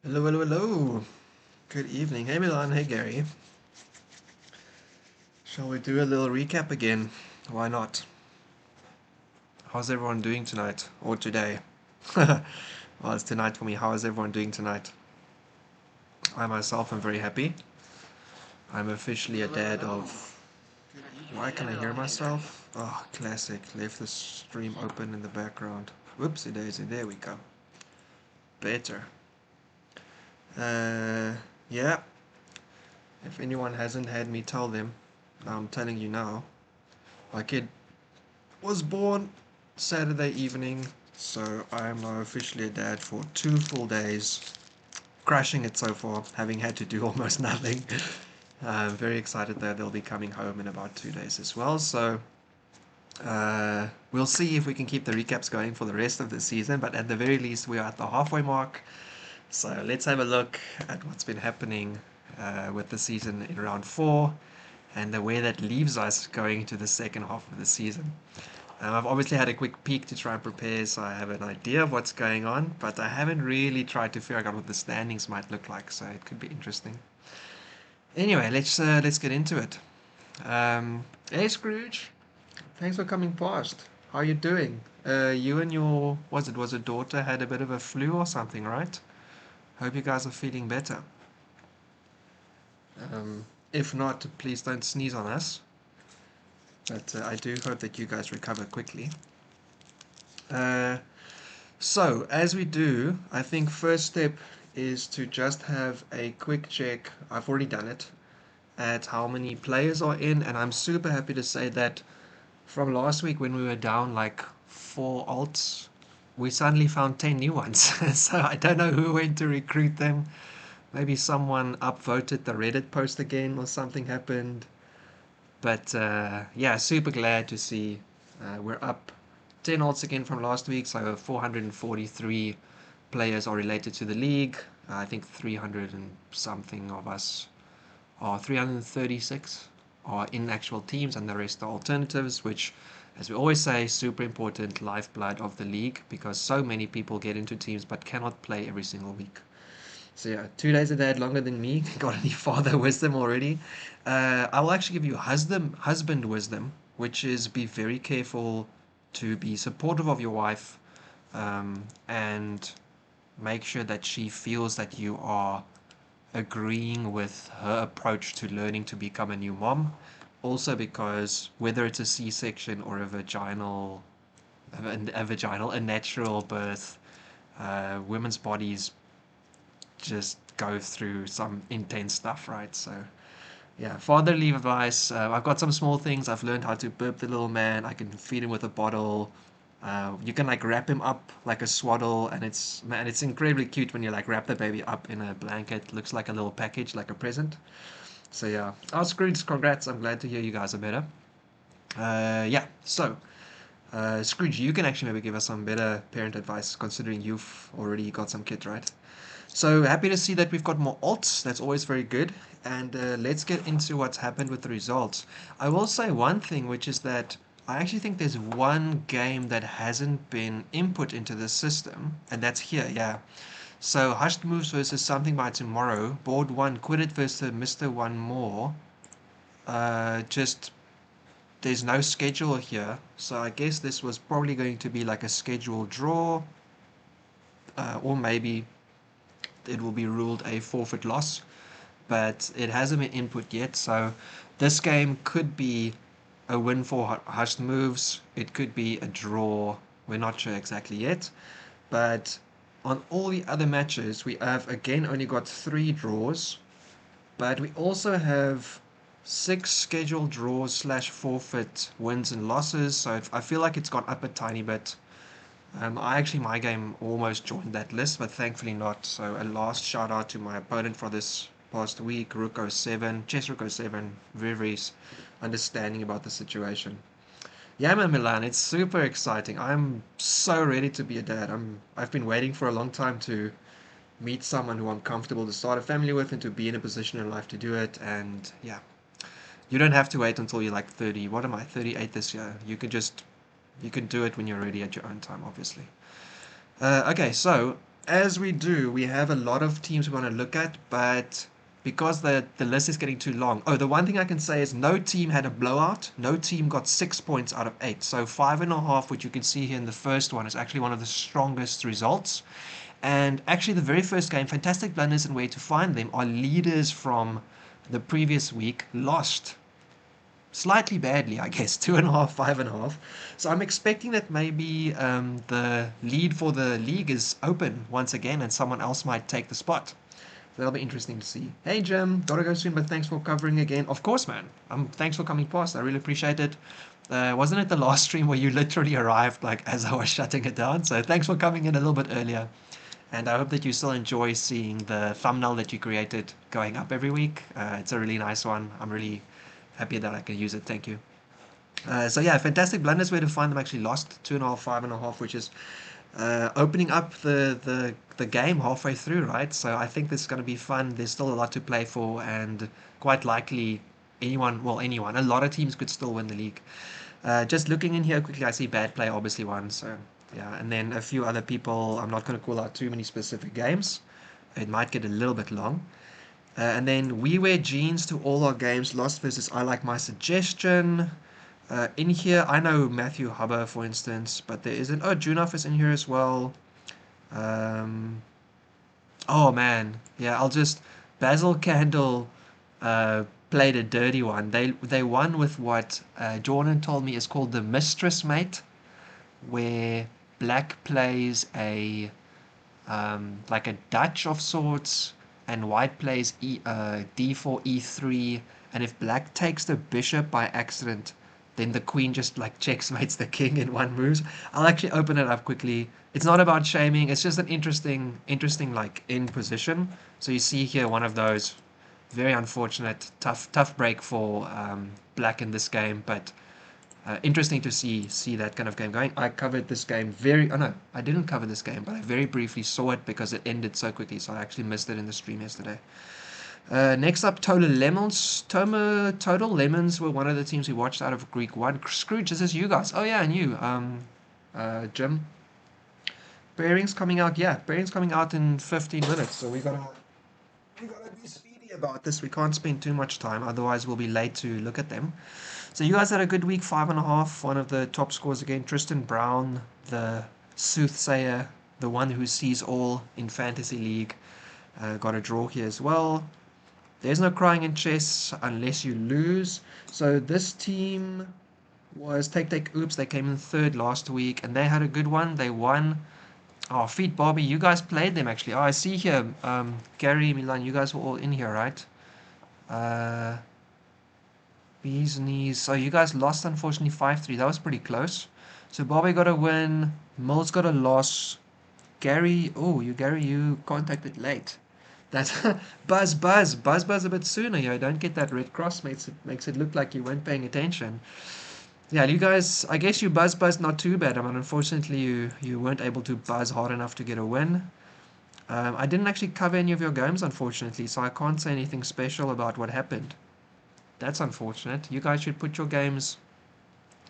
Hello, hello, hello. Good evening. Hey, Milan. Hey, Gary. Shall we do a little recap again? Why not? How's everyone doing tonight or today? Well, it's tonight for me. How is everyone doing tonight? I myself am very happy. I'm officially a dad of. Why can I hear myself? Oh, classic. Left the stream open in the background. Whoopsie daisy. There we go. Better. Uh, yeah. If anyone hasn't had me tell them, I'm telling you now. My kid was born Saturday evening, so I am now officially a dad for 2 full days. Crushing it so far, having had to do almost nothing. I'm very excited that they'll be coming home in about 2 days as well. So we'll see if we can keep the recaps going for the rest of the season. But at the very least, we are at the halfway mark. So let's have a look at what's been happening with the season in round four and where that leaves us going into the second half of the season. I've obviously had a quick peek to try and prepare so I have an idea of what's going on, but I haven't really tried to figure out what the standings might look like, so it could be interesting. Anyway, let's get into it. Hey Scrooge, thanks for coming past. How are you doing? You and your was it daughter had a bit of a flu or something, right? Hope you guys are feeling better. If not, please don't sneeze on us. But I do hope that you guys recover quickly. Uh, So, as we do, I think first step is to just have a quick check. I've already done it at how many players are in, and I'm super happy to say that from last week when we were down like 4 alts, we suddenly found 10 new ones. So I don't know who went to recruit them. Maybe someone upvoted the Reddit post again or something happened. But yeah, super glad to see we're up 10 alts again from last week, so 443 players are related to the league. I think 300 and something of us, or 336, are in actual teams, and the rest are alternatives, which, as we always say, super important lifeblood of the league because so many people get into teams but cannot play every single week. So yeah, 2 days a dad longer than me. Got any father wisdom already? I will actually give you husband wisdom, which is be very careful to be supportive of your wife, and make sure that she feels that you are agreeing with her approach to learning to become a new mom. Also, because whether it's a C-section or a natural birth, women's bodies just go through some intense stuff, right? So, yeah, fatherly advice. I've got some small things. I've learned how to burp the little man. I can feed him with a bottle. You can like wrap him up like a swaddle, and it's incredibly cute when you like wrap the baby up in a blanket. Looks like a little package, like a present. So yeah, oh Scrooge, congrats! I'm glad to hear you guys are better. Yeah, so Scrooge, you can actually maybe give us some better parent advice, considering you've already got some kids, right? So happy to see that we've got more alts. That's always very good. And let's get into what's happened with the results. I will say one thing, which is that I actually think there's one game that hasn't been input into the system, and that's here, yeah. So Hushed Moves versus Something by Tomorrow. Board 1, Quit It versus Mr. One More. Just there's no schedule here, so I guess this was probably going to be like a scheduled draw, or maybe it will be ruled a forfeit loss, but it hasn't been input yet. So this game could be a win for Hushed Moves. It could be a draw. We're not sure exactly yet. But on all the other matches, we have again only got 3 draws, but we also have 6 scheduled draws slash forfeit wins and losses. So I feel like it's gone up a tiny bit. My game almost joined that list, but thankfully not. So a last shout out to my opponent for this past week, Ruko7, Chess Ruko7, very, very understanding about the situation. Yeah, man, Milan, it's super exciting. I'm so ready to be a dad. I've been waiting for a long time to meet someone who I'm comfortable to start a family with and to be in a position in life to do it. And yeah, you don't have to wait until you're like 30. What am I, 38 this year? You can do it when you're ready at your own time, obviously. Okay, so as we do, we have a lot of teams we want to look at, but because the list is getting too long. Oh, the one thing I can say is no team had a blowout. No team got 6 points out of 8. So 5.5, which you can see here in the first one, is actually one of the strongest results. And actually, the very first game, Fantastic Blunders and Where to Find Them, are leaders from the previous week, lost slightly badly, I guess, 2.5, 5.5. So I'm expecting that maybe the lead for the league is open once again, and someone else might take the spot. So that'll be interesting to see. Hey Jim, gotta go soon, but thanks for covering again. Of course, man. Thanks for coming past. I really appreciate it. Wasn't it the last stream where you literally arrived like as I was shutting it down? So thanks for coming in a little bit earlier. And I hope that you still enjoy seeing the thumbnail that you created going up every week. It's a really nice one. I'm really happy that I can use it. Thank you. So yeah, Fantastic Blunders Where to Find Them actually lost 2.5, 5.5, which is opening up the game halfway through, right? So I think this is going to be fun. There's still a lot to play for, and quite likely anyone, a lot of teams could still win the league. Just looking in here quickly, I see Bad Play obviously won. So yeah, and then a few other people. I'm not going to call out too many specific games. It might get a little bit long. And then We Wear Jeans to All Our Games lost versus I Like My Suggestion. In here, I know Matthew Hubber, for instance, but there isn't. Oh, Junoff is in here as well. Um, oh man, yeah. I'll just Basil Candle played a dirty one. They won with what Jordan told me is called the Mistress Mate, where Black plays a like a Dutch of sorts, and White plays d4 e3, and if Black takes the bishop by accident, then the queen just like checkmates the king in one move. I'll actually open it up quickly. It's not about shaming. It's just an interesting like in position. So you see here one of those very unfortunate, tough break for Black in this game, but interesting to see that kind of game going. I covered this game oh no, I didn't cover this game, but I very briefly saw it because it ended so quickly, so I actually missed it in the stream yesterday. Next up, Total Lemons. Total Lemons were one of the teams we watched out of Greek 1. Scrooge, this is you guys. Oh yeah, and you, Jim. Pairings coming out, yeah, Pairings coming out in 15 minutes, so we gotta be speedy about this. We can't spend too much time, otherwise we'll be late to look at them. So you guys had a good week, 5.5. One of the top scores again, Tristan Brown, the soothsayer, the one who sees all in Fantasy League, got a draw here as well. There's no crying in chess unless you lose. So this team was Take Oops. They came in third last week, and they had a good one. They won. Oh, Feet Bobby, you guys played them actually. Oh, I see here, Gary, Milan, you guys were all in here, right? Bees knees. So you guys lost, unfortunately, 5-3. That was pretty close. So Bobby got a win. Mills got a loss. Gary, you contacted late. That's buzz a bit sooner. Don't get that red cross. Makes it look like you weren't paying attention. Yeah, you guys, I guess you buzzed not too bad. I mean, unfortunately, you weren't able to buzz hard enough to get a win. I didn't actually cover any of your games, unfortunately, so I can't say anything special about what happened. That's unfortunate. You guys should put your games.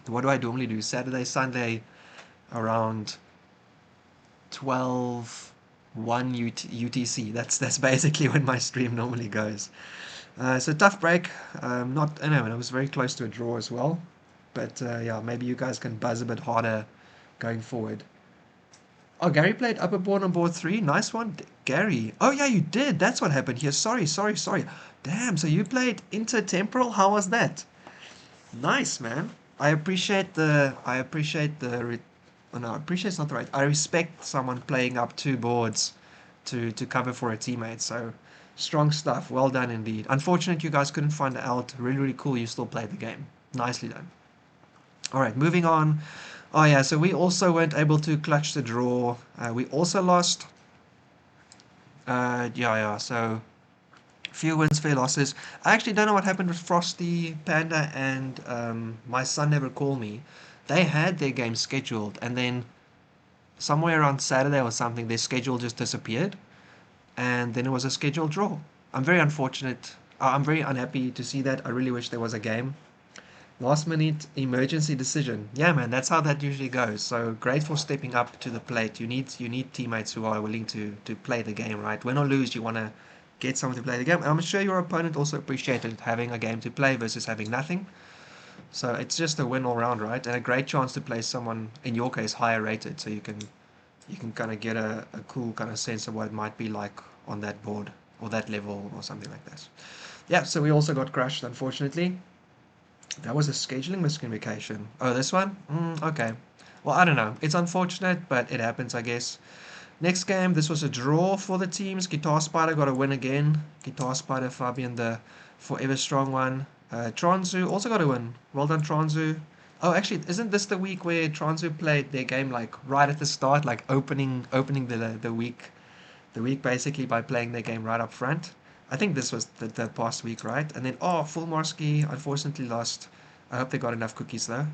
What do I normally do? Saturday, Sunday, around 12, 1 UTC. That's basically when my stream normally goes. So tough break. Not, I know, and I was very close to a draw as well. But yeah, maybe you guys can buzz a bit harder going forward. Oh, Gary played upper board on board 3. Nice one, Gary. Oh yeah, you did. That's what happened here. Sorry. Damn, so you played intertemporal? How was that? Nice, man. I appreciate oh, no, appreciate's not the right. I respect someone playing up 2 boards to cover for a teammate. So strong stuff. Well done indeed. Unfortunate you guys couldn't find out. Really cool you still played the game. Nicely done. All right, moving on. Oh yeah, so we also weren't able to clutch the draw. We also lost. Yeah. So few wins, fair losses. I actually don't know what happened with Frosty, Panda, and my son never called me. They had their game scheduled, and then somewhere around Saturday or something, their schedule just disappeared, and then it was a scheduled draw. I'm very unfortunate. I'm very unhappy to see that. I really wish there was a game. Last minute emergency decision. Yeah, man, that's how that usually goes. So great for stepping up to the plate. You need teammates who are willing to play the game, right? Win or lose, you want to get someone to play the game. I'm sure your opponent also appreciated having a game to play versus having nothing. So it's just a win all round, right? And a great chance to play someone, in your case, higher rated, so you can kind of get a cool kind of sense of what it might be like on that board or that level or something like that. Yeah, so we also got crushed, unfortunately. That was a scheduling miscommunication. Oh, this one? Okay. Well, I don't know. It's unfortunate, but it happens, I guess. Next game, this was a draw for the teams. Guitar Spider got a win again. Guitar Spider, Fabian, the forever strong one. Transu also got a win. Well done, Transu. Oh, actually, isn't this the week where Transu played their game like right at the start, like opening the week basically by playing their game right up front? I think this was the past week, right? And then Full Morsky unfortunately lost. I hope they got enough cookies though.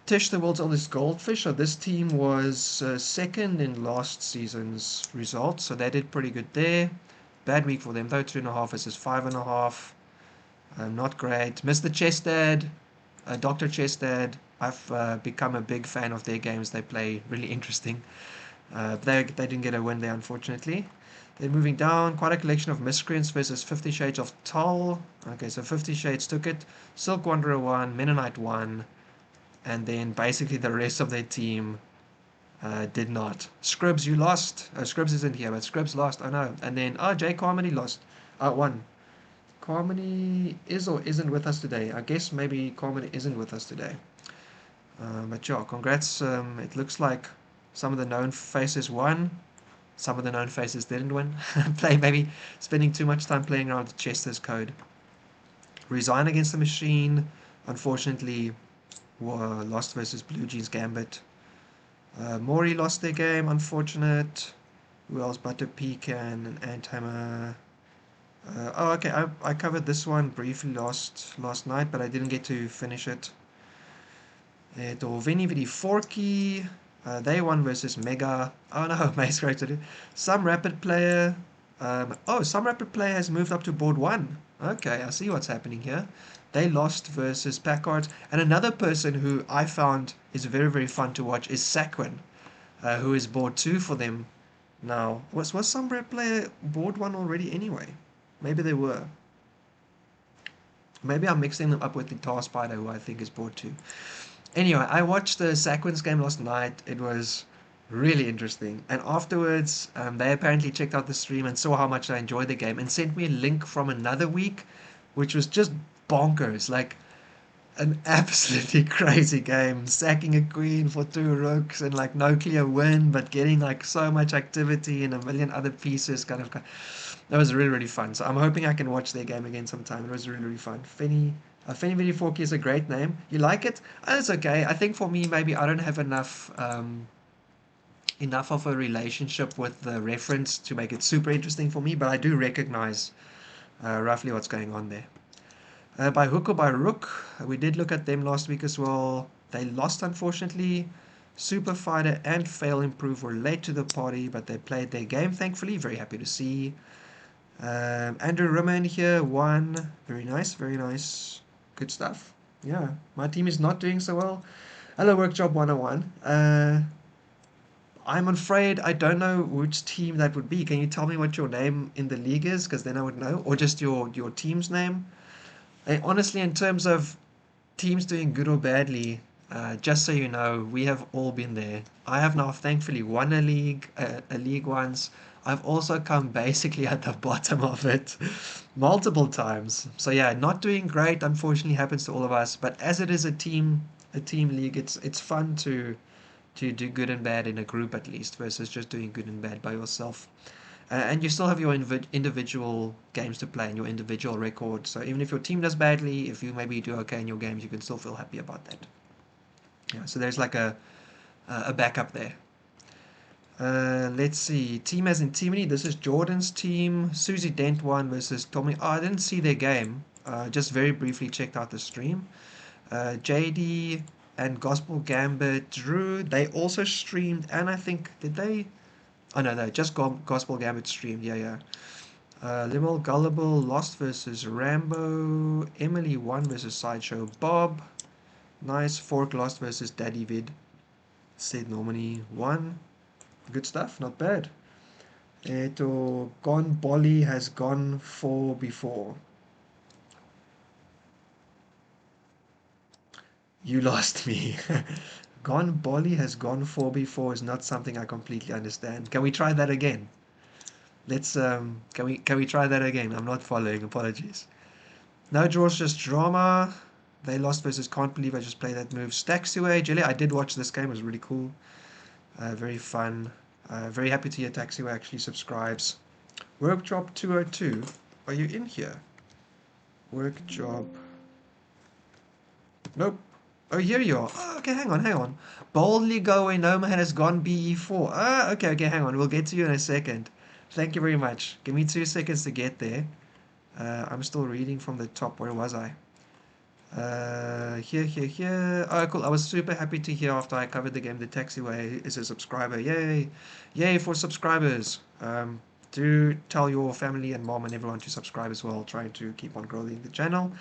Tish, the world's oldest goldfish. So this team was second in last season's results, so they did pretty good there. Bad week for them though. 2.5 versus 5.5. Not great. Mr. Chestad, Dr. Chestad. I've become a big fan of their games. They play really interesting. They didn't get a win there, unfortunately. Then moving down, quite a collection of miscreants versus 50 Shades of Tull. Okay, so 50 Shades took it. Silk Wanderer won, Mennonite won, and then basically the rest of their team did not. Scribs, you lost. Scribs isn't here, but Scribs lost. I know. And then, Jay Carmody lost. Won. Carmody is or isn't with us today. I guess maybe Carmody isn't with us today. But yeah, congrats. It looks like some of the known faces won. Some of the known faces didn't win. Maybe spending too much time playing around with Chester's code. Resign against the machine. Unfortunately, lost versus Blue Jeans Gambit. Mori lost their game. Unfortunate. Who else? Butter Pecan and Anthammer. Okay. I covered this one briefly last night, but I didn't get to finish it. Vini Vidi Forky. They won versus Mega. Oh no, Mace created it. Some Rapid player. Some Rapid player has moved up to board 1. Okay, I see what's happening here. They lost versus Packard. And another person who I found is very, very fun to watch is Saquin, who is board 2 for them now. Was some Rapid player board 1 already anyway? Maybe they were. Maybe I'm mixing them up with the Tar Spider, who I think is board 2. Anyway, I watched the Saquins game last night. It was really interesting. And afterwards, they apparently checked out the stream and saw how much I enjoyed the game and sent me a link from another week, which was just bonkers. Like an absolutely crazy game. Sacking a queen for 2 rooks and like no clear win, but getting like so much activity and a million other pieces. That was really, really fun. So I'm hoping I can watch their game again sometime. It was really, really fun. Fenny Video Forky is a great name. You like it? It's okay. I think for me, maybe I don't have enough of a relationship with the reference to make it super interesting for me, but I do recognize roughly what's going on there. By hook or by rook, we did look at them last week as well. They lost, unfortunately. Super Fighter and Fail Improve were late to the party, but they played their game, thankfully. Very happy to see. Andrew Rimmer in here won. Very nice, very nice. Good stuff. Yeah, my team is not doing so well. Hello, Workjob 101. I'm afraid I don't know which team that would be. Can you tell me what your name in the league is? Because then I would know. Or just your team's name. Honestly, in terms of teams doing good or badly, just so you know, we have all been there. I have now thankfully won a league once. I've also come basically at the bottom of it multiple times. So yeah, not doing great, unfortunately, happens to all of us. But as it is a team league, it's fun to do good and bad in a group at least, versus just doing good and bad by yourself. And you still have your individual games to play and your individual record. So even if your team does badly, if you maybe do okay in your games, you can still feel happy about that. Yeah, so there's like a backup there. Let's see. Team as in Teamany. This is Jordan's team. Susie Dent won versus Tommy. I didn't see their game. Just very briefly checked out the stream. JD and Gospel Gambit Drew. They also streamed, and I think did they? Oh no, just Gospel Gambit streamed. Yeah. Limmel Gullible lost versus Rambo. Emily won versus Sideshow Bob. Nice. Fork lost versus Daddy Vid. Said Normani won. Good stuff. Not bad. Gone Bolly has gone for before. You lost me. Gone Bolly has gone for before is not something I completely understand. Can we try that again? Let's can we try that again? I'm not following. Apologies. No draws, just drama. They lost versus can't believe I just played that move. Stacks away, Jelly. I did watch this game. It was really cool. Very fun. Very happy to hear Taxiway actually subscribes. Work job 202. Are you in here? Work job. Nope. Oh, here you are. Oh, okay, hang on, hang on. Boldly go where no man has gone BE4. Ah, okay, okay, hang on. We'll get to you in a second. Thank you very much. Give me 2 seconds to get there. I'm still reading from the top. Where was I? Here. Oh, cool. I was super happy to hear after I covered the game the Taxiway is a subscriber. Yay. Yay for subscribers. Do tell your family and mom and everyone to subscribe as well. Trying to keep on growing the channel.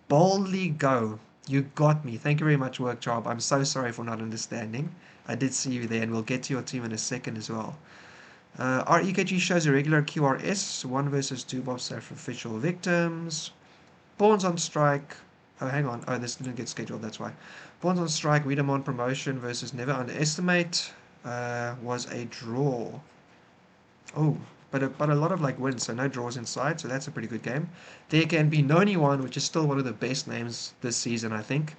Boldly go. You got me. Thank you very much, work job. I'm so sorry for not understanding. I did see you there, and we'll get to your team in a second as well. Our EKG shows irregular QRS, 1 versus 2 Bob sacrificial victims. Pawns on strike. Oh, hang on. Oh, this didn't get scheduled, that's why. Pawns on strike, Wiedemann promotion versus never underestimate was a draw. Oh, but a lot of like wins, so no draws inside, so that's a pretty good game. There can be Noni one, which is still one of the best names this season, I think.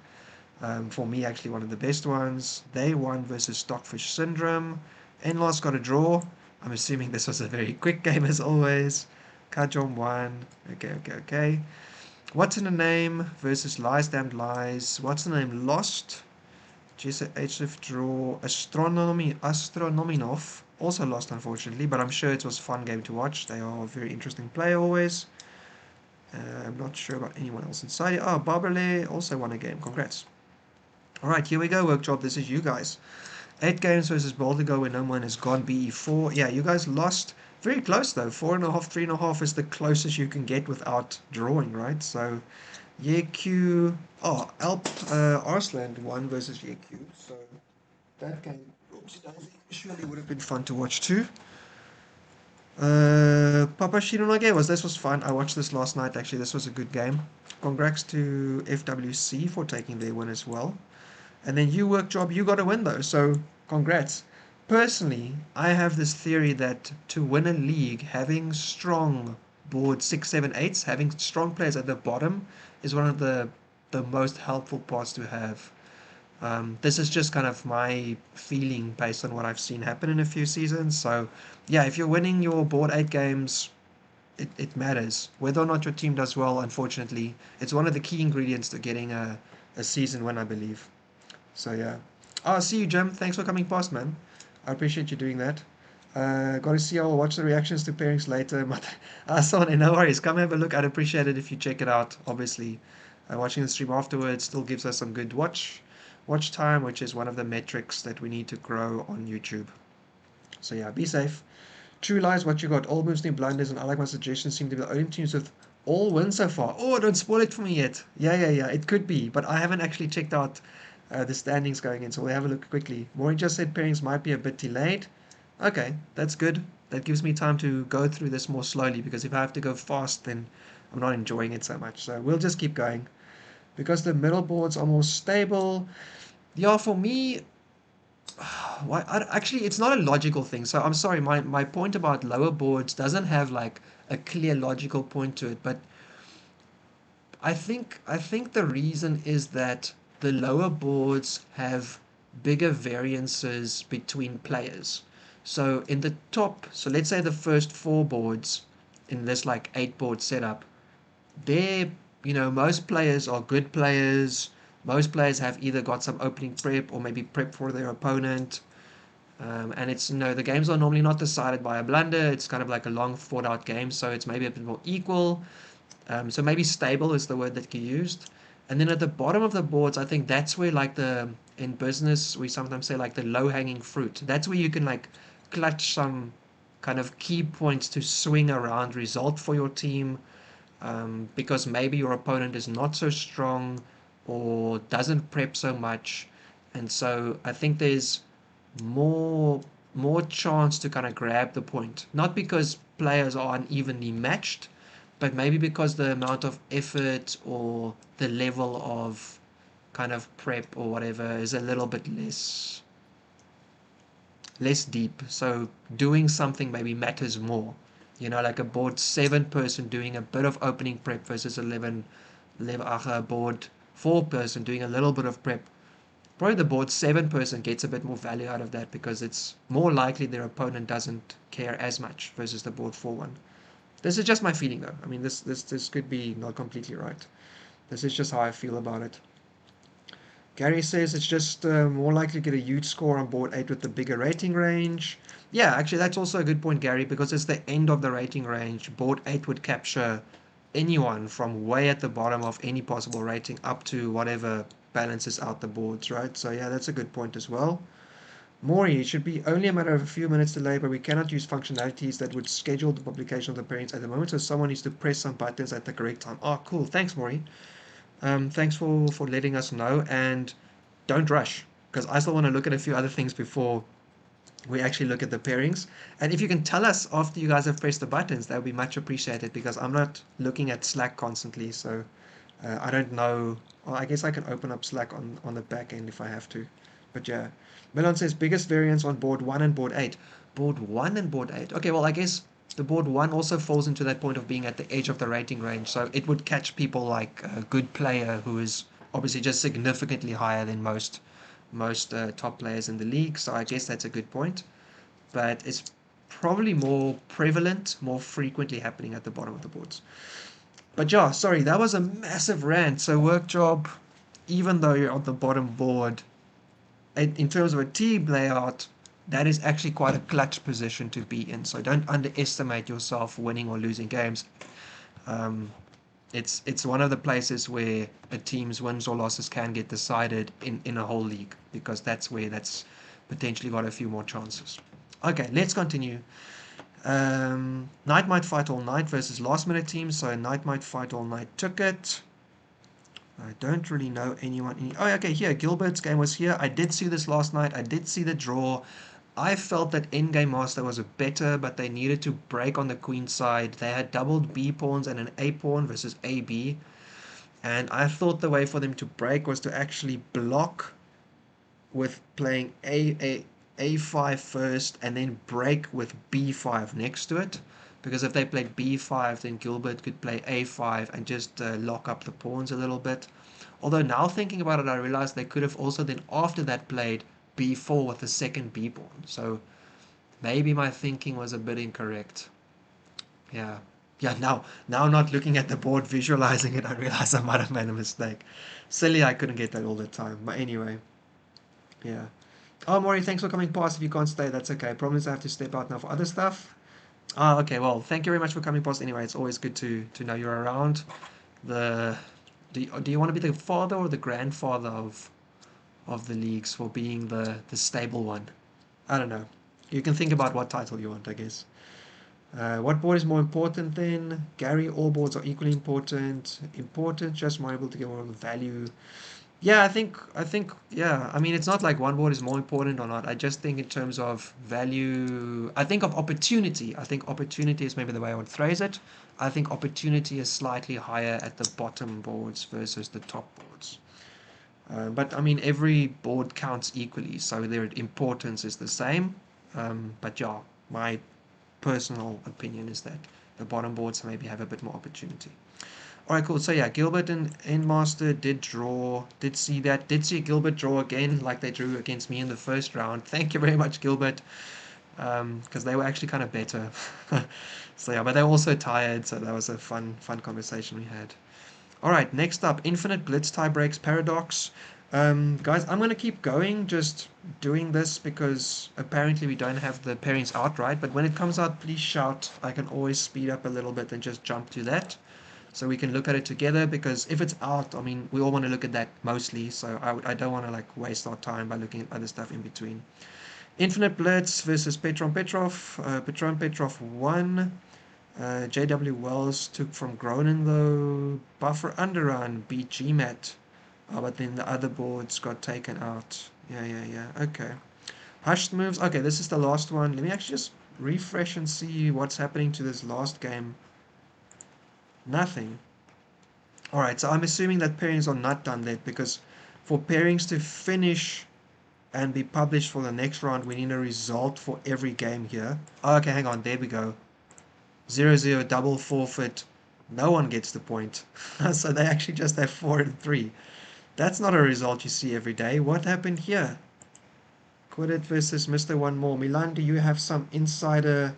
For me, actually one of the best ones. They won versus Stockfish Syndrome. Enlos got a draw. I'm assuming this was a very quick game as always. Kajom won. Okay. What's in the name versus Lies Damned Lies. What's the name lost. HF draw. Astronominov also lost unfortunately, but I'm sure it was a fun game to watch. They are a very interesting play always. I'm not sure about anyone else inside here. Oh, Barberley also won a game. Congrats. Alright, here we go, work job. This is you guys. 8 games versus Baldigo where no one has gone BE4. Yeah, you guys lost. Very close though. 4.5, 3.5 is the closest you can get without drawing, right? So, YQ. Oh, Alp Arsland won versus YQ. So, that game, oopsie daisy, surely would have been fun to watch too. Papa Shironage this was fun. I watched this last night actually. This was a good game. Congrats to FWC for taking their win as well. And then you work job, you got a win though, so congrats. Personally, I have this theory that to win a league, having strong board 6, 7, 8s, having strong players at the bottom is one of the most helpful parts to have. This is just kind of my feeling based on what I've seen happen in a few seasons. So, yeah, if you're winning your board 8 games, it matters. Whether or not your team does well, unfortunately, it's one of the key ingredients to getting a season win, I believe. So, yeah. Oh, see you, Jim. Thanks for coming past, man. I appreciate you doing that. Got to see, I'll watch the reactions to pairings later. Someone, no worries. Come have a look. I'd appreciate it if you check it out, obviously. Watching the stream afterwards still gives us some good watch time, which is one of the metrics that we need to grow on YouTube. So yeah, be safe. True Lies, what you got? All moves, new blunders, and I like my suggestions seem to be the only teams with all wins so far. Oh, don't spoil it for me yet. Yeah, it could be, but I haven't actually checked out the standings going in, so we'll have a look quickly. Maureen just said pairings might be a bit delayed. Okay, that's good. That gives me time to go through this more slowly, because if I have to go fast, then I'm not enjoying it so much. So we'll just keep going. Because the middle boards are more stable. Yeah, for me, actually, it's not a logical thing. So I'm sorry, my point about lower boards doesn't have like a clear logical point to it, but I think the reason is that the lower boards have bigger variances between players. So in the top, so let's say the first 4 boards in this like 8 board setup, there, most players are good players. Most players have either got some opening prep or maybe prep for their opponent. And it's, the games are normally not decided by a blunder. It's kind of like a long thought out game, so it's maybe a bit more equal. So maybe stable is the word that you used. And then at the bottom of the boards, I think that's where like in business, we sometimes say like the low hanging fruit. That's where you can like clutch some kind of key points to swing around result for your team, because maybe your opponent is not so strong, or doesn't prep so much, and so I think there's more more chance to kind of grab the point. Not because players are unevenly matched, but maybe because the amount of effort or the level of kind of prep or whatever is a little bit less deep. So doing something maybe matters more. You know, like a board 7 person doing a bit of opening prep versus 11 board 4 person doing a little bit of prep. Probably the board 7 person gets a bit more value out of that because it's more likely their opponent doesn't care as much versus the board 4 one. This is just my feeling though. I mean, this could be not completely right. This is just how I feel about it. Gary says it's just more likely to get a huge score on board 8 with the bigger rating range. Yeah, actually, that's also a good point, Gary, because it's the end of the rating range. Board 8 would capture anyone from way at the bottom of any possible rating up to whatever balances out the boards, right? So, yeah, that's a good point as well. Maury, it should be only a matter of a few minutes delay, but we cannot use functionalities that would schedule the publication of the pairings at the moment, so someone needs to press some buttons at the correct time. Oh, cool. Thanks, Maury. Thanks for letting us know, and don't rush because I still want to look at a few other things before we actually look at the pairings. And if you can tell us after you guys have pressed the buttons, that would be much appreciated because I'm not looking at Slack constantly, so I don't know. Well, I guess I can open up Slack on the back end if I have to. But yeah, Milan says biggest variance on board 1 and board 8. Board 1 and board 8. Okay, well, I guess the board 1 also falls into that point of being at the edge of the rating range. So it would catch people like a good player who is obviously just significantly higher than most top players in the league. So I guess that's a good point. But it's probably more prevalent, more frequently happening at the bottom of the boards. But yeah, sorry, that was a massive rant. So work job, even though you're on the bottom board, in terms of a team layout, that is actually quite a clutch position to be in. So don't underestimate yourself winning or losing games. Um, it's one of the places where a team's wins or losses can get decided in a whole league because that's where that's potentially got a few more chances. Okay, let's continue. Knight might fight all night versus last minute teams. So Knight might fight all night took it. I don't really know anyone. Oh, okay, here. Gilbert's game was here. I did see this last night. I did see the draw. I felt that Endgame Master was a better, but they needed to break on the queen side. They had doubled B pawns and an A pawn versus AB. And I thought the way for them to break was to actually block with playing A5 first and then break with B5 next to it. Because if they played B5, then Gilbert could play A5 and just lock up the pawns a little bit. Although now thinking about it, I realized they could have also then after that played B4 with the second B pawn. So maybe my thinking was a bit incorrect. Yeah. Yeah, now not looking at the board, visualizing it, I realize I might have made a mistake. Silly, I couldn't get that all the time. But anyway, yeah. Oh, Maury, thanks for coming past. If you can't stay, that's okay. Problem is I have to step out now for other stuff. Ah, okay. Well, thank you very much for coming past. Anyway, it's always good to know you're around. The do you want to be the father or the grandfather of the leagues for being the stable one? I don't know. You can think about what title you want, I guess. What board is more important then? Gary, all boards are equally important. Important, just more able to get more value. Yeah, I think yeah. I mean, it's not like one board is more important or not. I just think in terms of value, I think of opportunity. I think opportunity is maybe the way I would phrase it. I think opportunity is slightly higher at the bottom boards versus the top boards. But I mean, every board counts equally, so their importance is the same. But yeah, my personal opinion is that the bottom boards maybe have a bit more opportunity. Alright, cool. So yeah, Gilbert and Endmaster did draw, did see that, did see Gilbert draw again like they drew against me in the first round. Thank you very much, Gilbert, because they were actually kind of better. So yeah, but they were also tired, so that was a fun conversation we had. Alright, next up, Infinite Blitz Tiebreaks Paradox. Guys, I'm going to keep going, just doing this because apparently we don't have the pairings out right, but when it comes out, please shout. I can always speed up a little bit and just jump to that so we can look at it together, because if it's out, I mean, we all want to look at that mostly, so I don't want to like waste our time by looking at other stuff in between. Infinite Blitz versus Petron Petrov. Petron Petrov won. JW Wells took from Gronin though. Buffer Underrun beat GMAT. Oh, but then the other boards got taken out. Yeah. Okay. Hushed moves. Okay, this is the last one. Let me actually just refresh and see what's happening to this last game. Nothing. Alright, so I'm assuming that pairings are not done yet because for pairings to finish and be published for the next round, we need a result for every game here. Oh, okay, hang on. There we go. 0-0, double forfeit. No one gets the point. So they actually just have 4 and 3. That's not a result you see every day. What happened here? Quiddit versus Mr. One More. Milan, do you have some insider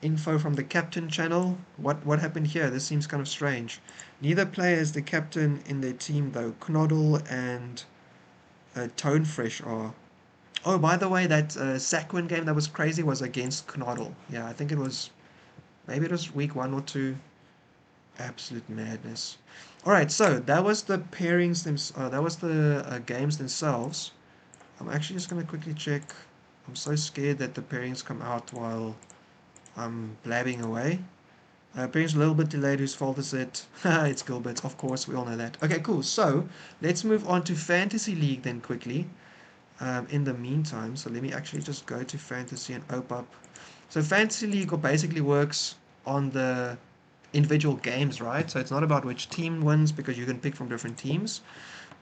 info from the captain channel? What happened here? This seems kind of strange. Neither player is the captain in their team though. Knoddle and Tone Fresh are. Oh, by the way, that Saquin game that was crazy was against Knoddle. Yeah, I think it was, maybe it was week 1 or 2. Absolute madness. All right, so that was the pairings. That was the games themselves. I'm actually just gonna quickly check. I'm so scared that the pairings come out while I'm blabbing away. Pairings a little bit delayed. Whose fault is it? It's Gilbert's, of course. We all know that. Okay, cool. So let's move on to Fantasy League then quickly. In the meantime, so let me actually just go to Fantasy and open up. So Fantasy League basically works on the individual games, right? So it's not about which team wins because you can pick from different teams.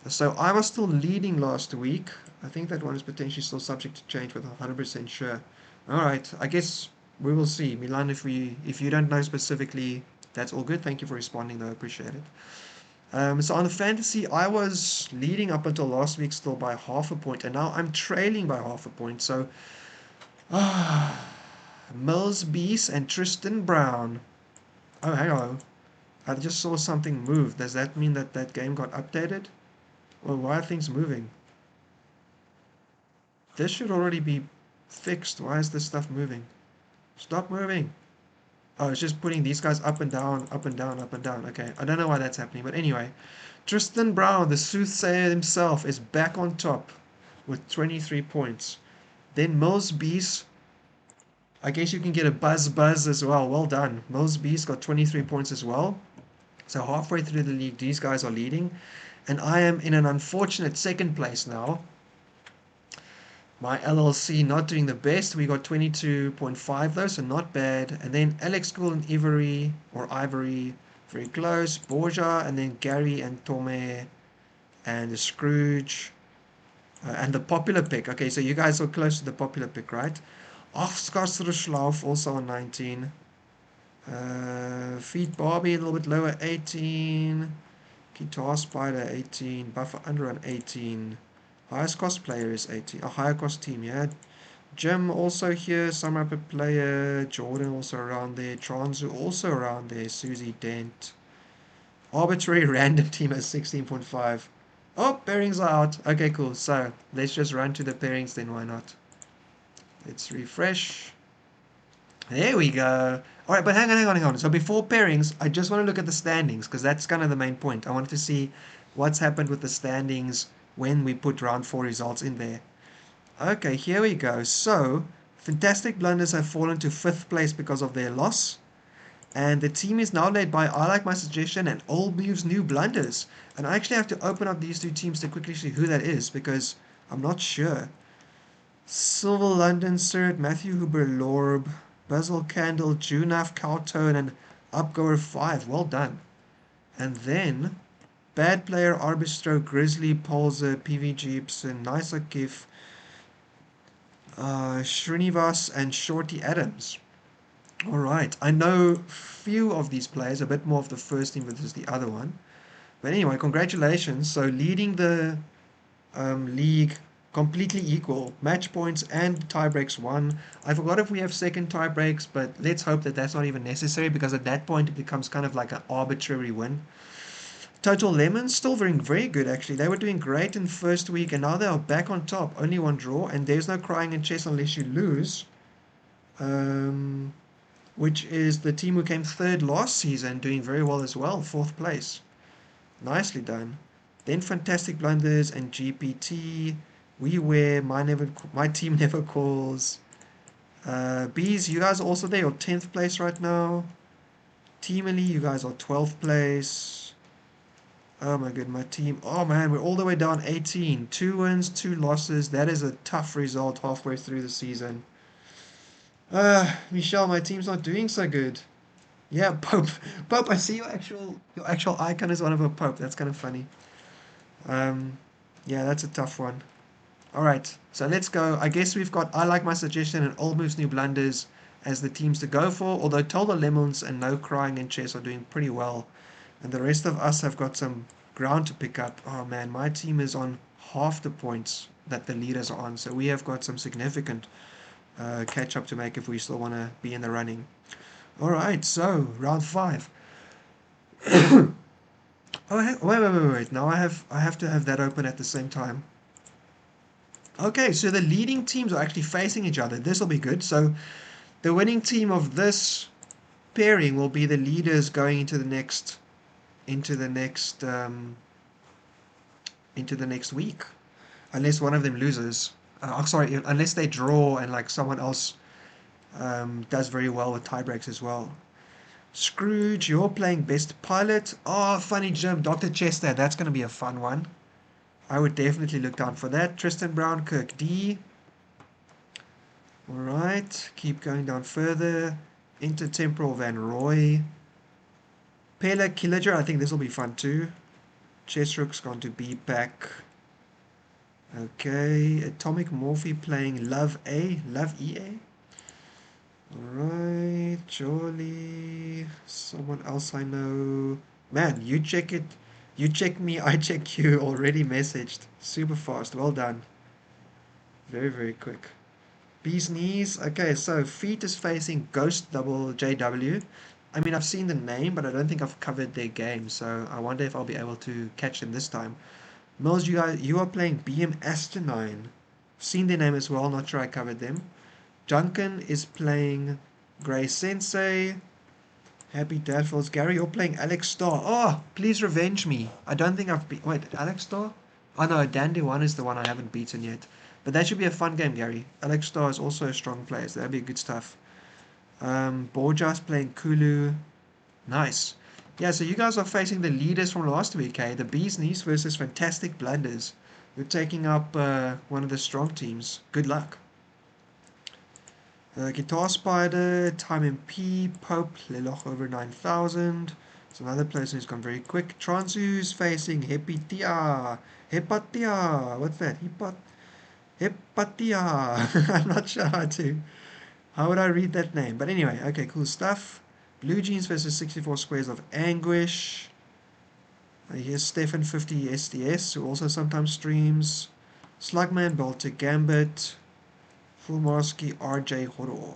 So I was still leading last week. I think that one is potentially still subject to change, but 100% sure. All right, I guess we will see. Milan, if you don't know specifically, that's all good. Thank you for responding, though. I appreciate it. So on the fantasy, I was leading up until last week still by half a point, and now I'm trailing by half a point. So, Mills Beast and Tristan Brown. Oh, hang on. I just saw something move. Does that mean that that game got updated? Well, why are things moving? This should already be fixed. Why is this stuff moving? Stop moving. Oh, it's just putting these guys up and down, up and down, up and down. Okay, I don't know why that's happening, but anyway. Tristan Brown, the soothsayer himself, is back on top with 23 points. Then Mills Beast, I guess you can get a buzz as well. Well done. Mills Beast got 23 points as well. So halfway through the league, these guys are leading. And I am in an unfortunate second place now. My LLC not doing the best. We got 22.5 though, so not bad. And then Alex School and Ivory, very close. Borja, and then Gary and Tome and Scrooge. And the popular pick. Okay, so you guys are close to the popular pick, right? Afskarsruslauf also on 19. Feed Barbie a little bit lower, 18. Guitar Spider, 18. Buffer Under on 18. Highest cost player is 18. A higher cost team, yeah. Jim also here. Summer Up player. Jordan also around there. Transu also around there. Susie Dent. Arbitrary random team at 16.5. Oh, pairings are out. Okay, cool. So let's just run to the pairings then. Why not? Let's refresh. There we go. All right, but hang on. So before pairings, I just want to look at the standings because that's kind of the main point. I wanted to see what's happened with the standings when we put round 4 results in there. Okay, here we go. So, Fantastic Blunders have fallen to 5th place because of their loss. And the team is now led by I Like My Suggestion and Old Moves New Blunders. And I actually have to open up these two teams to quickly see who that is because I'm not sure. Silver London Cert, Matthew Huber Lorb, Basil Candle, Junaf Cowtone, and Upgoer 5. Well done. And then Bad Player, Arbistro, Grizzly, Polzer, PV Jeepson, Nicer Kif, Srinivas, and Shorty Adams. Alright, I know few of these players, a bit more of the first team versus the other one. But anyway, congratulations. So leading the league completely equal. Match points and tie breaks won. I forgot if we have second tie breaks, but let's hope that that's not even necessary because at that point it becomes kind of like an arbitrary win. Total Lemons still very good actually. They were doing great in the first week and now they are back on top. Only one draw and there's no crying in chess unless you lose. Which is the team who came third last season, doing very well as well, 4th place. Nicely done. Then Fantastic Blunders and GPT. We wear my team never calls. Bees, you guys are also there. You're 10th place right now. Teamily, you guys are 12th place. Oh my god, my team. Oh man, we're all the way down 18. 2 wins, 2 losses. That is a tough result halfway through the season. Michelle, my team's not doing so good. Yeah, Pope. Pope, I see your actual icon is one of a Pope. That's kind of funny. Um, yeah, that's a tough one. All right, so let's go. I guess we've got I like my suggestion and old moves, new blunders as the teams to go for. Although Tola Lemons and No Crying and Chess are doing pretty well, and the rest of us have got some ground to pick up. Oh man, my team is on half the points that the leaders are on, so we have got some significant catch up to make if we still want to be in the running. All right, so round five. Oh, wait. Now I have to have that open at the same time. Okay, so the leading teams are actually facing each other. This will be good. So the winning team of this pairing will be the leaders going into the next into the next week, unless one of them loses. Sorry, unless they draw and like someone else does very well with tiebreaks as well. Scrooge, you're playing best pilot. Oh, funny Jim, Dr. Chester. That's going to be a fun one. I would definitely look down for that. Tristan Brown, Kirk D. All right, keep going down further. Intertemporal Van Roy. Pela Killager, I think this will be fun too. Chessrook's gone to B back. Okay, Atomic Morphe playing Love A, Love EA. Alright, Jolly. Someone else I know. Man, you check it. You check me, I check you. Already messaged. Super fast. Well done. Very, very quick. Bee's knees. Okay, so Feet is facing Ghost Double JW. I mean, I've seen the name, but I don't think I've covered their game, so I wonder if I'll be able to catch them this time. Mills, you are playing BM Astonine. Seen their name as well, not sure I covered them. Duncan is playing Grey Sensei. Happy Dadfuls. Gary, you're playing Alex Starr. Oh, please revenge me. I don't think I've beat. Wait, Alex Starr? Oh no, Dandy 1 is the one I haven't beaten yet. But that should be a fun game, Gary. Alex Starr is also a strong player, so that'd be good stuff. Borjas playing Kulu. Nice. Yeah, so you guys are facing the leaders from last week, eh? The Bees Knees versus Fantastic Blunders. You're taking up one of the strong teams. Good luck. Guitar Spider, Time MP, Pope, Leloch over 9,000. It's another person who's gone very quick. Transu's facing Hepatia. Hepatia. What's that? Hepatia. I'm not sure how would I read that name? But anyway, okay, cool stuff. Blue Jeans versus 64 Squares of Anguish. Here's Stefan 50 SDS, who also sometimes streams. Slugman, Baltic Gambit. Fulmarsky, RJ Horror.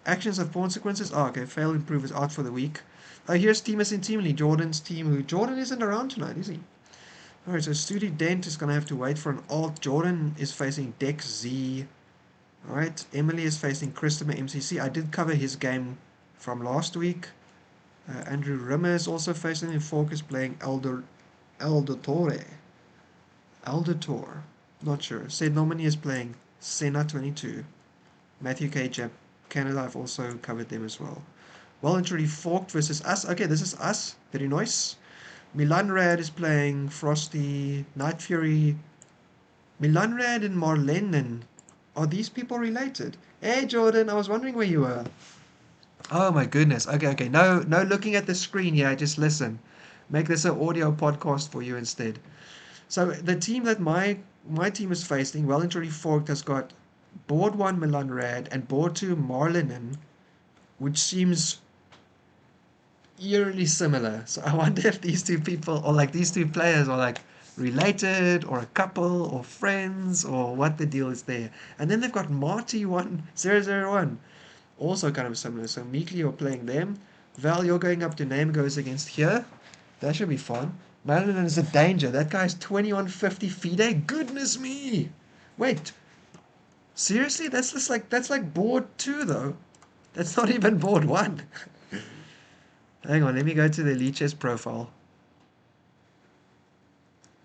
Actions of pawn sequences. Oh, okay. Fail Improve is out for the week. Here's Teamus in Team Lee, Jordan's team, who Jordan isn't around tonight, is he? Alright, so Studi Dent is going to have to wait for an alt. Jordan is facing Dex Z. Alright, Emily is facing Christopher MCC. I did cover his game from last week. Andrew Rimmer is also facing him. Falk is playing Eldotor. Not sure. Said Nomini is playing Senna 22. Matthew K. Jap Canada, I've also covered them as well. Well and truly Forked versus us. Okay, this is us. Very nice. Milan Rad is playing Frosty, Night Fury. Milan Rad and Marlenen. Are these people related? Hey Jordan, I was wondering where you were. Oh my goodness. Okay. No looking at the screen here, just listen. Make this an audio podcast for you instead. So the team that my team is facing, well and truly Forked, has got board 1 Milan Rad and board 2 Marlenen, which seems eerily similar. So I wonder if these two people, or like these two players, are like related or a couple or friends or what the deal is there. And then they've got Marty 1001, also kind of similar. So Meekly, you're playing them. Val, you're going up to Name goes against here. That should be fun. Madeline is a danger. That guy's 2150 FIDE. Goodness me! Wait, seriously? That's like board 2 though. That's not even board 1. Hang on, let me go to the Leech's profile.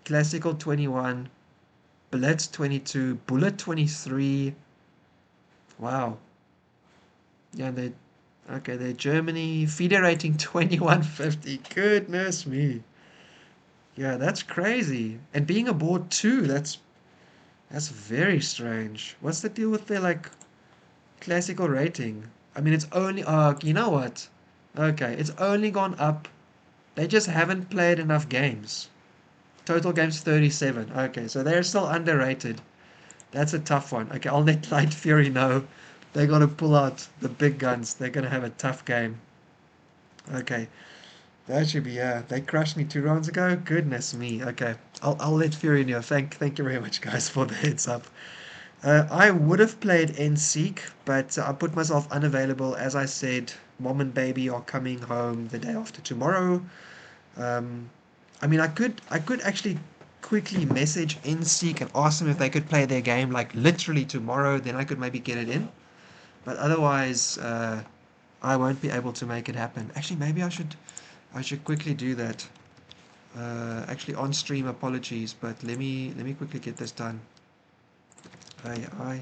Classical 21, Blitz 22, Bullet 23. Wow. Yeah, they're Germany. FIDE rating 2150. Goodness me. Yeah, that's crazy. And being aboard too, that's very strange. What's the deal with their like classical rating? I mean, it's only you know what? Okay, it's only gone up. They just haven't played enough games. Total games 37. Okay, so they're still underrated. That's a tough one. Okay, I'll let Light Fury know. They got to pull out the big guns. They're gonna have a tough game. Okay, that should be yeah. They crushed me 2 rounds ago. Goodness me. Okay, I'll let Fury know. Thank you very much, guys, for the heads up. I would have played NSEEK, but I put myself unavailable. As I said, mom and baby are coming home the day after tomorrow. Um, I mean, I could actually quickly message NSEEK and ask them if they could play their game like literally tomorrow. Then I could maybe get it in. But otherwise, I won't be able to make it happen. Actually, maybe I should quickly do that. Actually, on stream, apologies, but let me quickly get this done. I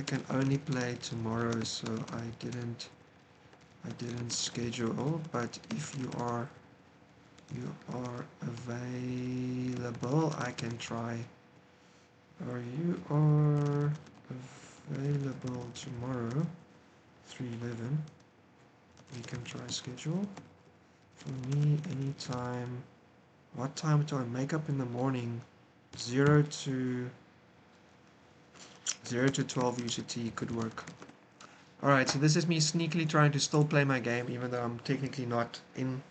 can only play tomorrow, so I didn't schedule. But if you are available, I can try. Or you are available tomorrow, 3:11. We can try schedule. For me, anytime. What time do I make up in the morning? 0 to 0 to 12 UCT could work. Alright, so this is me sneakily trying to still play my game, even though I'm technically not in.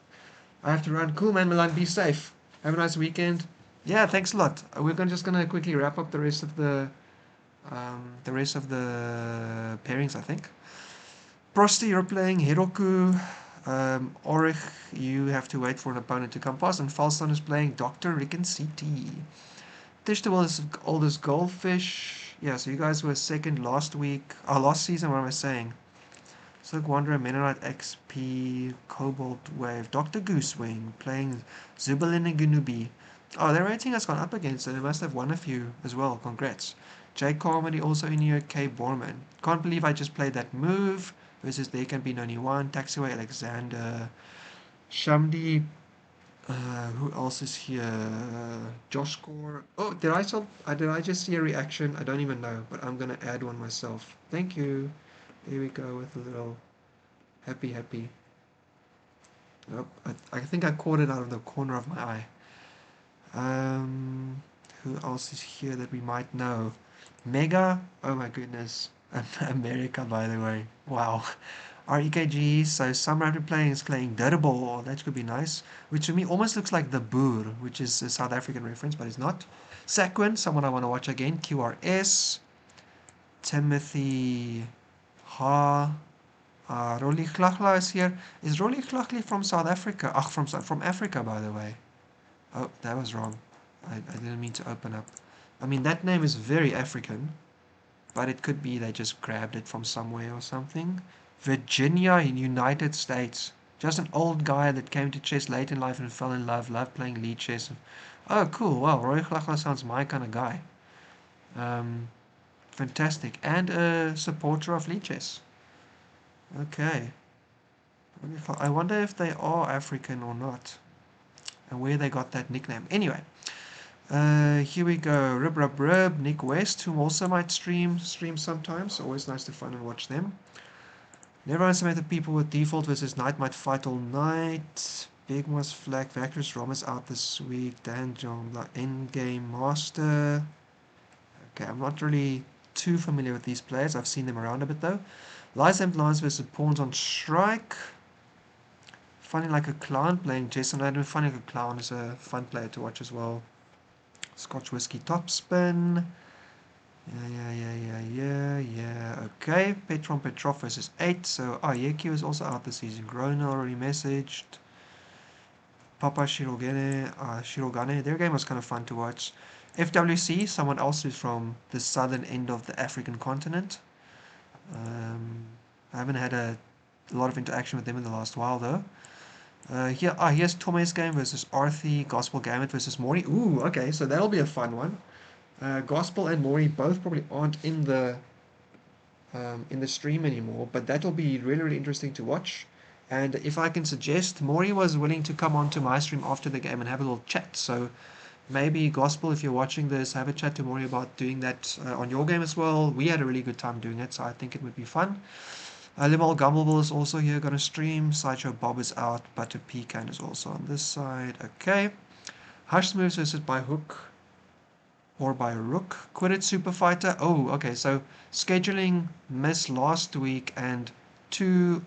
I have to run. Cool, man, Milan. Be safe. Have a nice weekend. Yeah, thanks a lot. Just gonna quickly wrap up the pairings, I think. Prosty, you're playing Hiroku. Orich, you have to wait for an opponent to come past, and Falston is playing Dr. Rick and CT. Tish the world's oldest goldfish. Yeah, so you guys were second last week. Last season, what am I saying? Silk Wanderer, Mennonite XP, Cobalt Wave, Dr. Goosewing, playing Zubalin and Gunubi. Oh, their rating has gone up again, so they must have won a few as well. Congrats. Jay Carmody also in here, K. Borman. Can't believe I just played that move. Versus There Can Be Only One, Taxiway Alexander, Shamdi. Who else is here? Josh Core. Oh, did I just see a reaction? I don't even know, but I'm gonna add one myself. Thank you. There we go with a little happy. Nope, I think I caught it out of the corner of my eye. Who else is here that we might know? Mega? Oh my goodness. America, by the way. Wow. REKG, so some random playing is playing Dirtball. That could be nice. Which to me almost looks like the Boer, which is a South African reference, but it's not. Saquin, someone I want to watch again. QRS. Timothy Ha. Roli Glagla is here. Is Roli Glagla from South Africa? Ach, from Africa, by the way. Oh, that was wrong. I didn't mean to open up. I mean, that name is very African, but it could be they just grabbed it from somewhere or something. Virginia in United States. Just an old guy that came to chess late in life and fell in love. Loved playing lead chess. Oh, cool. Wow, Roy Glagla sounds my kind of guy. Fantastic. And a supporter of lead chess. Okay. I wonder if they are African or not, and where they got that nickname. Anyway, here we go. Rib. Nick West, who also might stream sometimes. Always nice to fun and watch them. Never underestimate the people with default versus Knight might fight all night. Big Moss Flag, Vactor's Rom is out this week. Dan John, Endgame Master. Okay, I'm not really too familiar with these players. I've seen them around a bit though. Lysamt Lions versus Pawns on Strike. Funny like a clown playing Jason Adam. Funny like a clown is a fun player to watch as well. Scotch Whiskey Topspin. Yeah. Okay. Petron Petrov versus 8. So, Yeki is also out this season. Grona already messaged. Papa Shirogane. Their game was kind of fun to watch. FWC, someone else who's from the southern end of the African continent. I haven't had a lot of interaction with them in the last while though. Here's Tome's game versus Arthi, Gospel Gamut versus Mori. Ooh, okay, so that'll be a fun one. Gospel and Mori both probably aren't in the stream anymore, but that'll be really interesting to watch. And if I can suggest, Maury was willing to come onto my stream after the game and have a little chat. So maybe Gospel, if you're watching this, have a chat to Maury about doing that on your game as well. We had a really good time doing it, so I think it would be fun. Limal Gumbleball is also here, going to stream. Sideshow Bob is out. Butter Pecan is also on this side. Okay. Hush moves versus by hook or by rook. Quidditch Super Fighter. Oh, okay. So scheduling missed last week and 2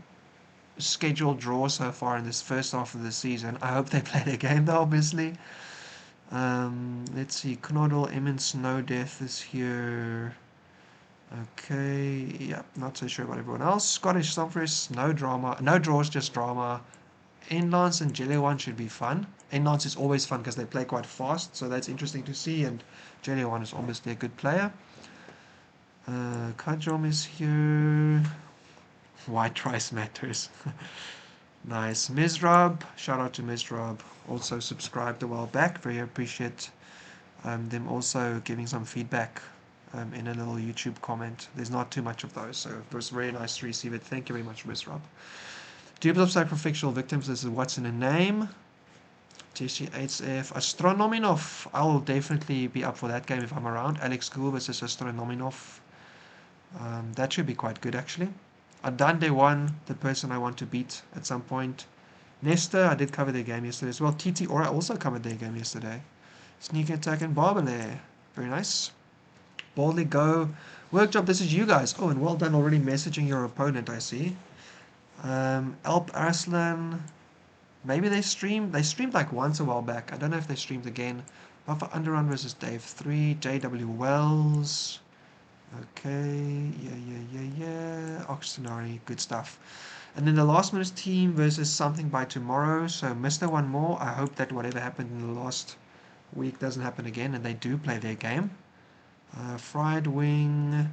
scheduled draws so far in this first half of the season. I hope they play their game though, obviously. Let's see. Knoddle, Emmons, Snow Death is here. Okay, yeah, not so sure about everyone else. Scottish Stomfers, no drama. No draws, just drama. Inlance and Jelly One should be fun. Inlance is always fun because they play quite fast, so that's interesting to see. And Jelly One is obviously a good player. Kajom is here. White rice matters. Nice. Mizrab, shout out to Mizrab. Also subscribed a while back. Very appreciate them also giving some feedback in a little YouTube comment. There's not too much of those, so it was very nice to receive it. Thank you very much, Mizrab. Dupes of Sacrificial Victims, this is what's in a name. TC8F. Astronominov. I'll definitely be up for that game if I'm around. Alex Gould versus Astronominov. That should be quite good, actually. Adande won, the person I want to beat at some point. Nesta, I did cover their game yesterday as well. TT Aura also covered their game yesterday. Sneak Attack and Barbale. Very nice. Boldly Go. Workjob, this is you guys. Oh, and well done already messaging your opponent, I see. Alp Arslan. Maybe they streamed. They streamed like once a while back. I don't know if they streamed again. Buffer Underrun versus Dave 3. JW Wells. Okay. Yeah. Oxtenary. Good stuff. And then the last minute team versus Something by Tomorrow. So Mr. One More. I hope that whatever happened in the last week doesn't happen again and they do play their game. Fried Wing.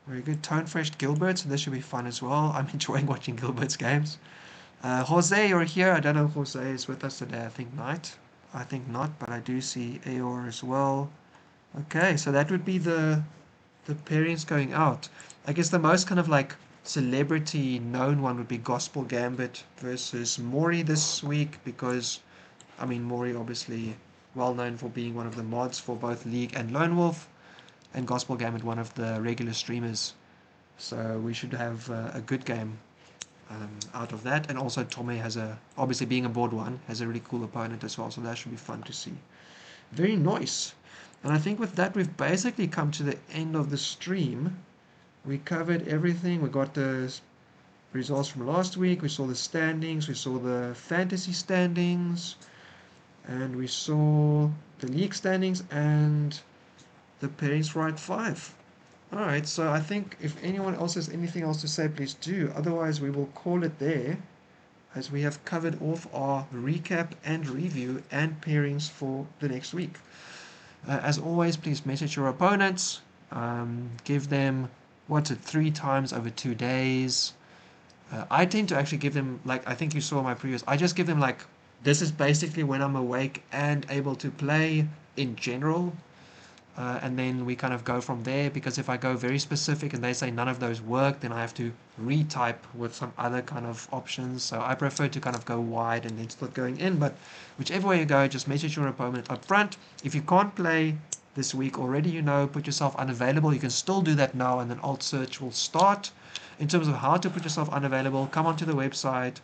Very good. Tone Fresh Gilbert. So this should be fun as well. I'm enjoying watching Gilbert's games. Jose, you're here. I don't know if Jose is with us today. I think not. I think not, but I do see Aor as well. Okay, so that would be the pairings going out. I guess the most kind of like celebrity known one would be Gospel Gambit versus Maury this week because, I mean, Maury obviously well known for being one of the mods for both League and Lone Wolf, and Gospel Gambit one of the regular streamers. So we should have a good game out of that. And also Tommy has obviously being a board one, has a really cool opponent as well. So that should be fun to see. Very nice. And I think with that, we've basically come to the end of the stream. We covered everything. We got the results from last week. We saw the standings. We saw the fantasy standings. And we saw the league standings and the pairings for Right 5. Alright, so I think if anyone else has anything else to say, please do. Otherwise, we will call it there, as we have covered off our recap and review and pairings for the next week. As always, please message your opponents. Give them, 3 times over 2 days. I tend to actually give them, like, I think you saw my previous, I just give them, like, this is basically when I'm awake and able to play in general. And then we kind of go from there, because if I go very specific and they say none of those work, then I have to retype with some other kind of options. So I prefer to kind of go wide and then start going in. But whichever way you go, just message your opponent up front. If you can't play this week already, put yourself unavailable. You can still do that now, and then alt search will start. In terms of how to put yourself unavailable, come onto the website,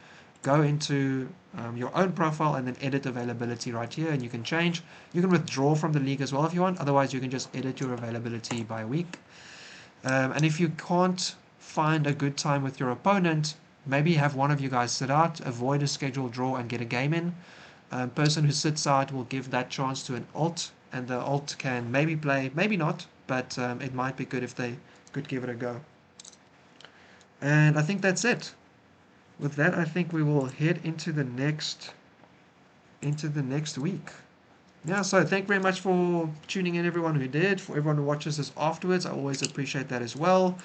go into your own profile, and then edit availability right here, and you can change. You can withdraw from the league as well if you want. Otherwise, you can just edit your availability by week. And if you can't find a good time with your opponent, maybe have one of you guys sit out, avoid a scheduled draw, and get a game in. Person who sits out will give that chance to an alt, and the alt can maybe play, maybe not, but it might be good if they could give it a go. And I think that's it. With that, I think we will head into the next week. Yeah, so thank you very much for tuning in, everyone who did. For everyone who watches this afterwards, I always appreciate that as well.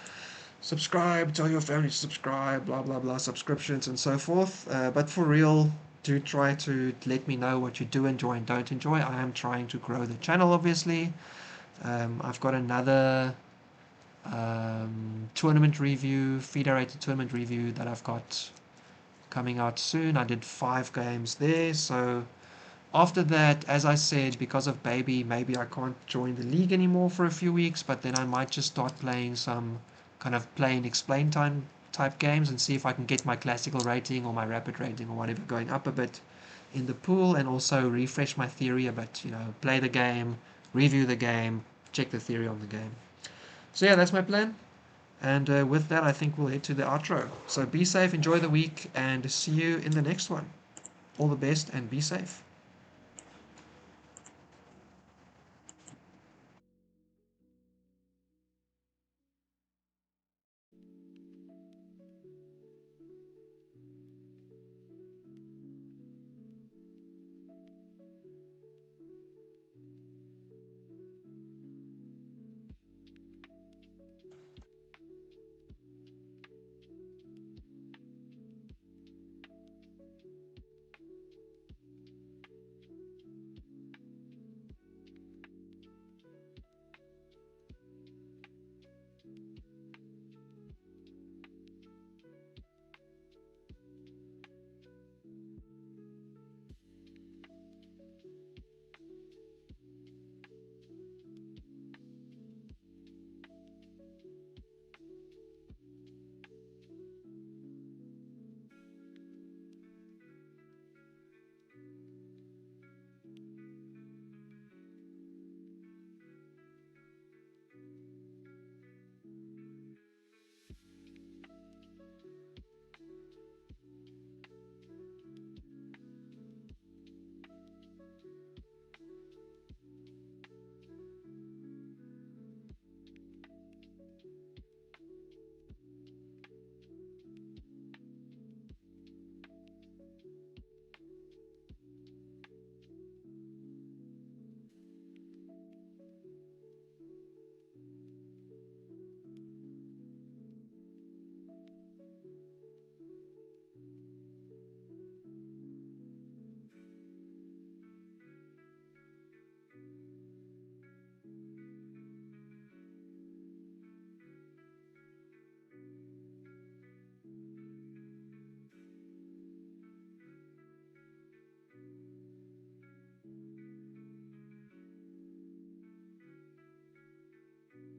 Subscribe, tell your family to subscribe, blah, blah, blah, subscriptions and so forth. But for real, do try to let me know what you do enjoy and don't enjoy. I am trying to grow the channel, obviously. I've got another tournament review, federated tournament review that I've got coming out soon. I did 5 games there. So after that, as I said, because of baby, maybe I can't join the league anymore for a few weeks, but then I might just start playing some kind of play and explain time type games and see if I can get my classical rating or my rapid rating or whatever going up a bit in the pool, and also refresh my theory a bit, play the game, review the game, check the theory on the game. So yeah, that's my plan. And with that, I think we'll head to the outro. So be safe, enjoy the week, and see you in the next one. All the best and be safe.